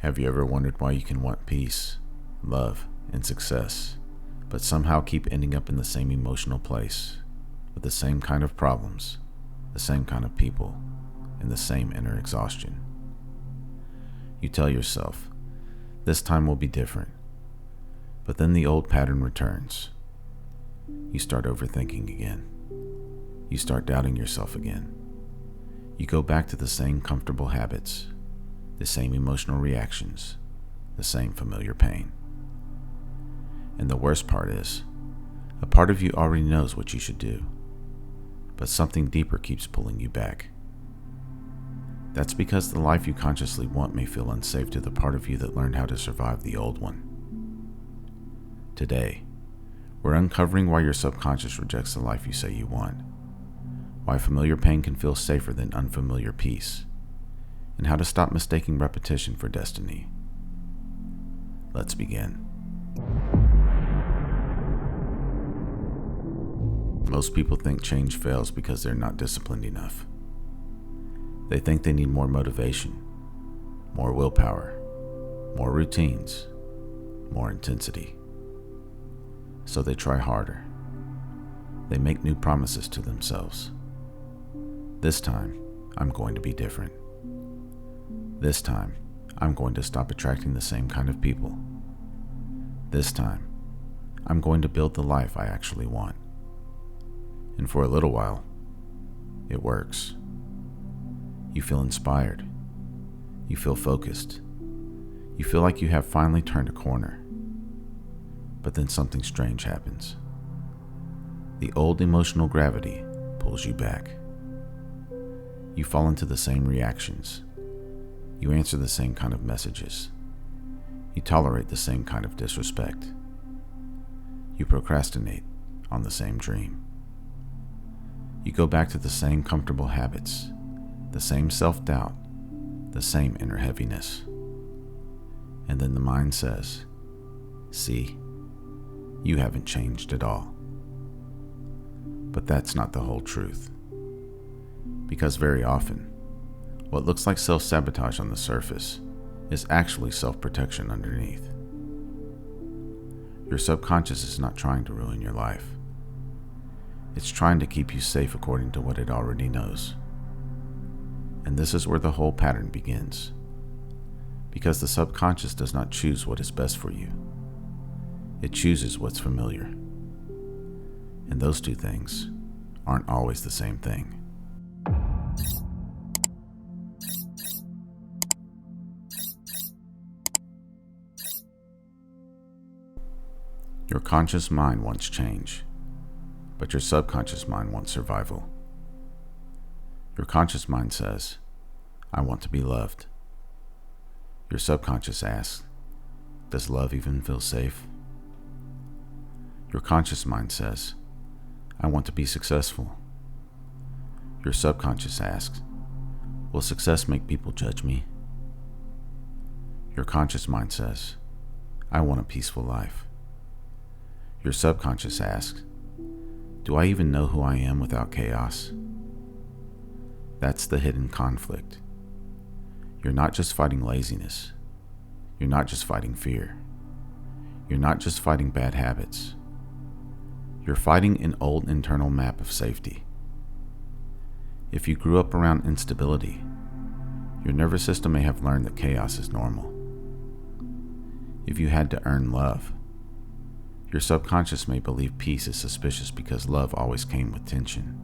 Have you ever wondered why you can want peace, love, and success, but somehow keep ending up in the same emotional place, with the same kind of problems, the same kind of people, and the same inner exhaustion? You tell yourself, this time will be different, but then the old pattern returns. You start overthinking again. You start doubting yourself again. You go back to the same comfortable habits, the same emotional reactions, the same familiar pain. And the worst part is, a part of you already knows what you should do, but something deeper keeps pulling you back. That's because the life you consciously want may feel unsafe to the part of you that learned how to survive the old one. Today, we're uncovering why your subconscious rejects the life you say you want, why familiar pain can feel safer than unfamiliar peace, and how to stop mistaking repetition for destiny. Let's begin. Most people think change fails because they're not disciplined enough. They think they need more motivation, more willpower, more routines, more intensity. So they try harder. They make new promises to themselves. This time, I'm going to be different. This time, I'm going to stop attracting the same kind of people. This time, I'm going to build the life I actually want. And for a little while, it works. You feel inspired. You feel focused. You feel like you have finally turned a corner. But then something strange happens. The old emotional gravity pulls you back. You fall into the same reactions. You answer the same kind of messages. You tolerate the same kind of disrespect. You procrastinate on the same dream. You go back to the same comfortable habits, the same self-doubt, the same inner heaviness. And then the mind says, "See, you haven't changed at all." But that's not the whole truth. Because very often, what looks like self-sabotage on the surface is actually self-protection underneath. Your subconscious is not trying to ruin your life. It's trying to keep you safe according to what it already knows. And this is where the whole pattern begins. Because the subconscious does not choose what is best for you. It chooses what's familiar. And those two things aren't always the same thing. Your conscious mind wants change, but your subconscious mind wants survival. Your conscious mind says, "I want to be loved." Your subconscious asks, "Does love even feel safe?" Your conscious mind says, "I want to be successful." Your subconscious asks, "Will success make people judge me?" Your conscious mind says, "I want a peaceful life." Your subconscious asks, "Do I even know who I am without chaos?" That's the hidden conflict. You're not just fighting laziness. You're not just fighting fear. You're not just fighting bad habits. You're fighting an old internal map of safety. If you grew up around instability, your nervous system may have learned that chaos is normal. If you had to earn love, your subconscious may believe peace is suspicious because love always came with tension.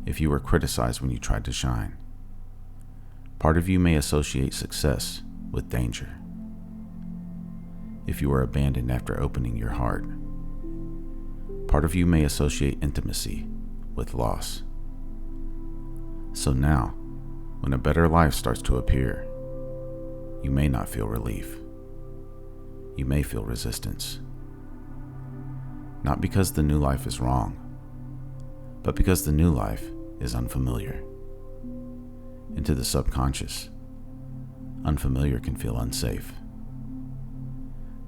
If you were criticized when you tried to shine, part of you may associate success with danger. If you were abandoned after opening your heart, part of you may associate intimacy with loss. So now, when a better life starts to appear, you may not feel relief. You may feel resistance. Not because the new life is wrong, but because the new life is unfamiliar. And to the subconscious, unfamiliar can feel unsafe.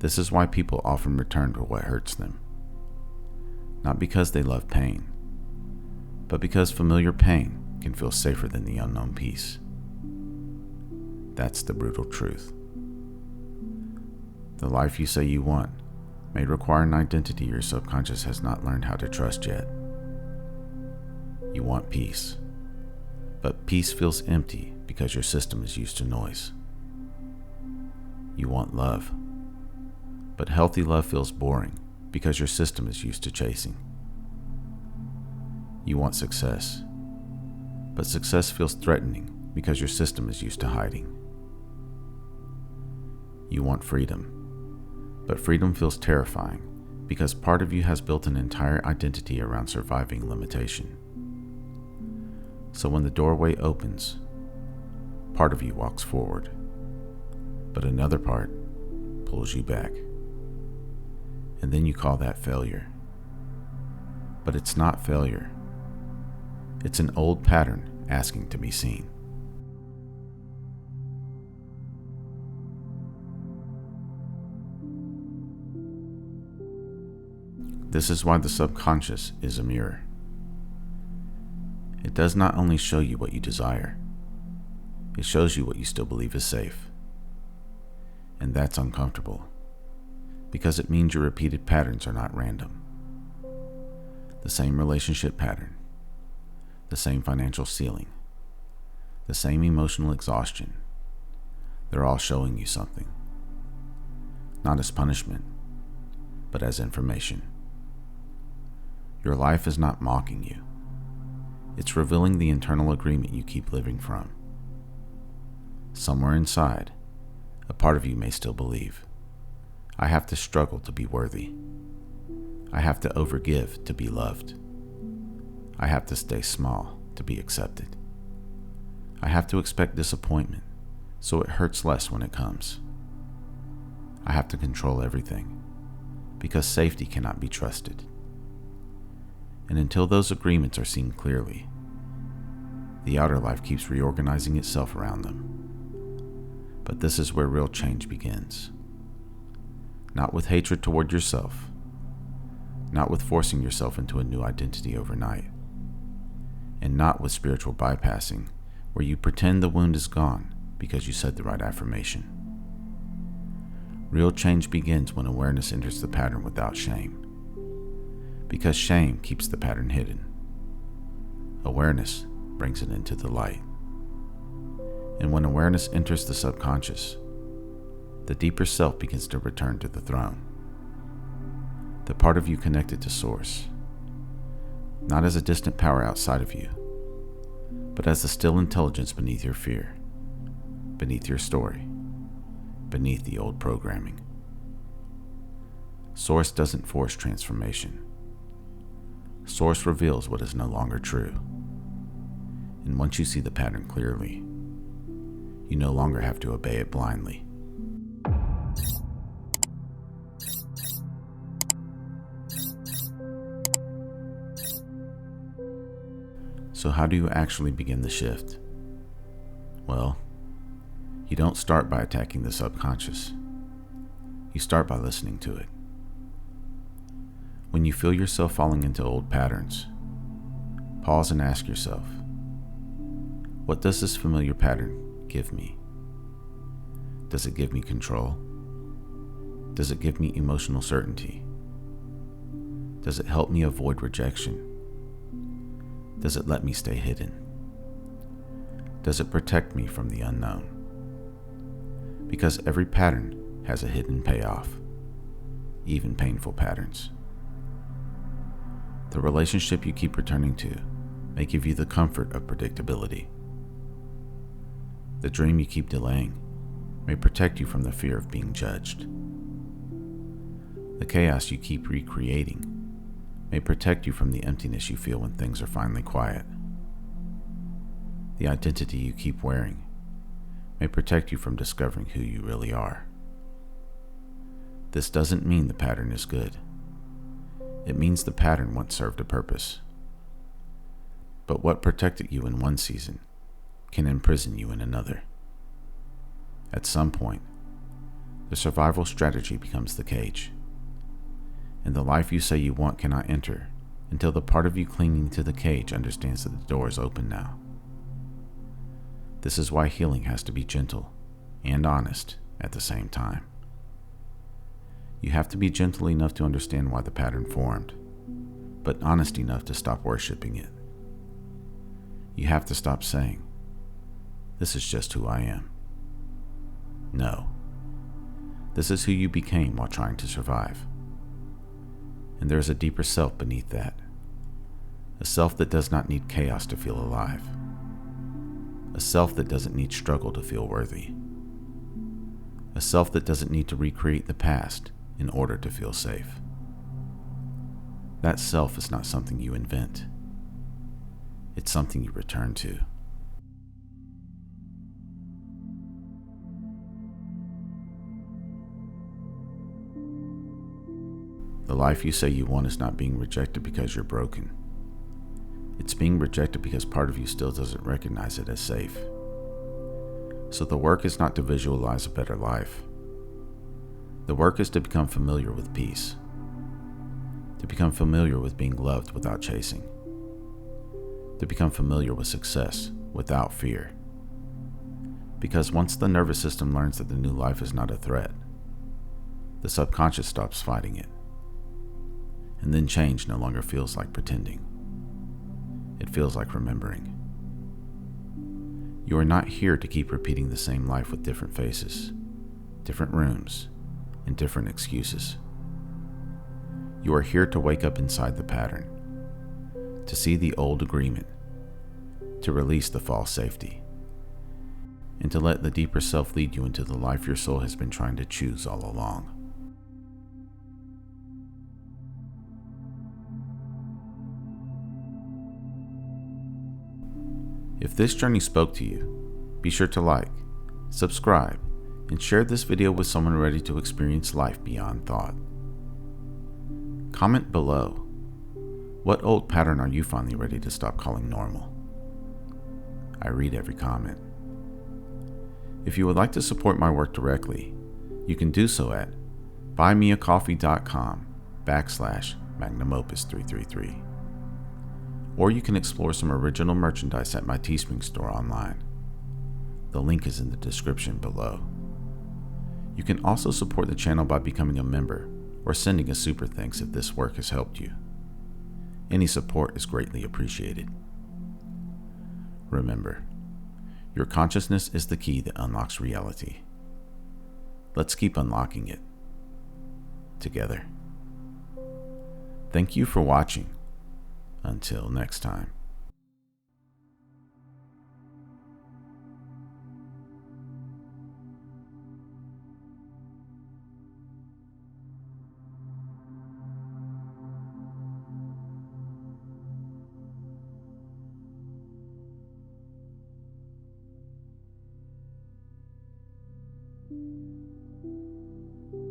This is why people often return to what hurts them. Not because they love pain, but because familiar pain can feel safer than the unknown peace. That's the brutal truth. The life you say you want may require an identity your subconscious has not learned how to trust yet. You want peace, but peace feels empty because your system is used to noise. You want love, but healthy love feels boring because your system is used to chasing. You want success, but success feels threatening because your system is used to hiding. You want freedom, but freedom feels terrifying because part of you has built an entire identity around surviving limitation. So when the doorway opens, part of you walks forward, but another part pulls you back. And then you call that failure. But it's not failure. It's an old pattern asking to be seen. This is why the subconscious is a mirror. It does not only show you what you desire, it shows you what you still believe is safe. And that's uncomfortable, because it means your repeated patterns are not random. The same relationship pattern, the same financial ceiling, the same emotional exhaustion, they're all showing you something. Not as punishment, but as information. Your life is not mocking you. It's revealing the internal agreement you keep living from. Somewhere inside, a part of you may still believe, I have to struggle to be worthy. I have to overgive to be loved. I have to stay small to be accepted. I have to expect disappointment so it hurts less when it comes. I have to control everything because safety cannot be trusted. And until those agreements are seen clearly, the outer life keeps reorganizing itself around them. But this is where real change begins. Not with hatred toward yourself, not with forcing yourself into a new identity overnight, and not with spiritual bypassing, where you pretend the wound is gone because you said the right affirmation. Real change begins when awareness enters the pattern without shame, because shame keeps the pattern hidden. Awareness brings it into the light. And when awareness enters the subconscious, the deeper self begins to return to the throne. The part of you connected to Source, not as a distant power outside of you, but as the still intelligence beneath your fear, beneath your story, beneath the old programming. Source doesn't force transformation. Source reveals what is no longer true. And once you see the pattern clearly, you no longer have to obey it blindly. So how do you actually begin the shift? Well, you don't start by attacking the subconscious. You start by listening to it. When you feel yourself falling into old patterns, pause and ask yourself, what does this familiar pattern give me? Does it give me control? Does it give me emotional certainty? Does it help me avoid rejection? Does it let me stay hidden? Does it protect me from the unknown? Because every pattern has a hidden payoff, even painful patterns. The relationship you keep returning to may give you the comfort of predictability. The dream you keep delaying may protect you from the fear of being judged. The chaos you keep recreating may protect you from the emptiness you feel when things are finally quiet. The identity you keep wearing may protect you from discovering who you really are. This doesn't mean the pattern is good. It means the pattern once served a purpose. But what protected you in one season can imprison you in another. At some point, the survival strategy becomes the cage, and the life you say you want cannot enter until the part of you clinging to the cage understands that the door is open now. This is why healing has to be gentle and honest at the same time. You have to be gentle enough to understand why the pattern formed, but honest enough to stop worshiping it. You have to stop saying, "This is just who I am." No, this is who you became while trying to survive. And there is a deeper self beneath that. A self that does not need chaos to feel alive. A self that doesn't need struggle to feel worthy. A self that doesn't need to recreate the past in order to feel safe. That self is not something you invent. It's something you return to. The life you say you want is not being rejected because you're broken. It's being rejected because part of you still doesn't recognize it as safe. So the work is not to visualize a better life. The work is to become familiar with peace. To become familiar with being loved without chasing. To become familiar with success without fear. Because once the nervous system learns that the new life is not a threat, the subconscious stops fighting it. And then change no longer feels like pretending. It feels like remembering. You are not here to keep repeating the same life with different faces, different rooms, and different excuses. You are here to wake up inside the pattern, to see the old agreement, to release the false safety, and to let the deeper self lead you into the life your soul has been trying to choose all along. If this journey spoke to you, be sure to like, subscribe, and share this video with someone ready to experience life beyond thought. Comment below. What old pattern are you finally ready to stop calling normal? I read every comment. If you would like to support my work directly, you can do so at buymeacoffee.com/magnumopus333. Or you can explore some original merchandise at my Teespring store online. The link is in the description below. You can also support the channel by becoming a member or sending a super thanks if this work has helped you. Any support is greatly appreciated. Remember, your consciousness is the key that unlocks reality. Let's keep unlocking it together. Thank you for watching. Until next time.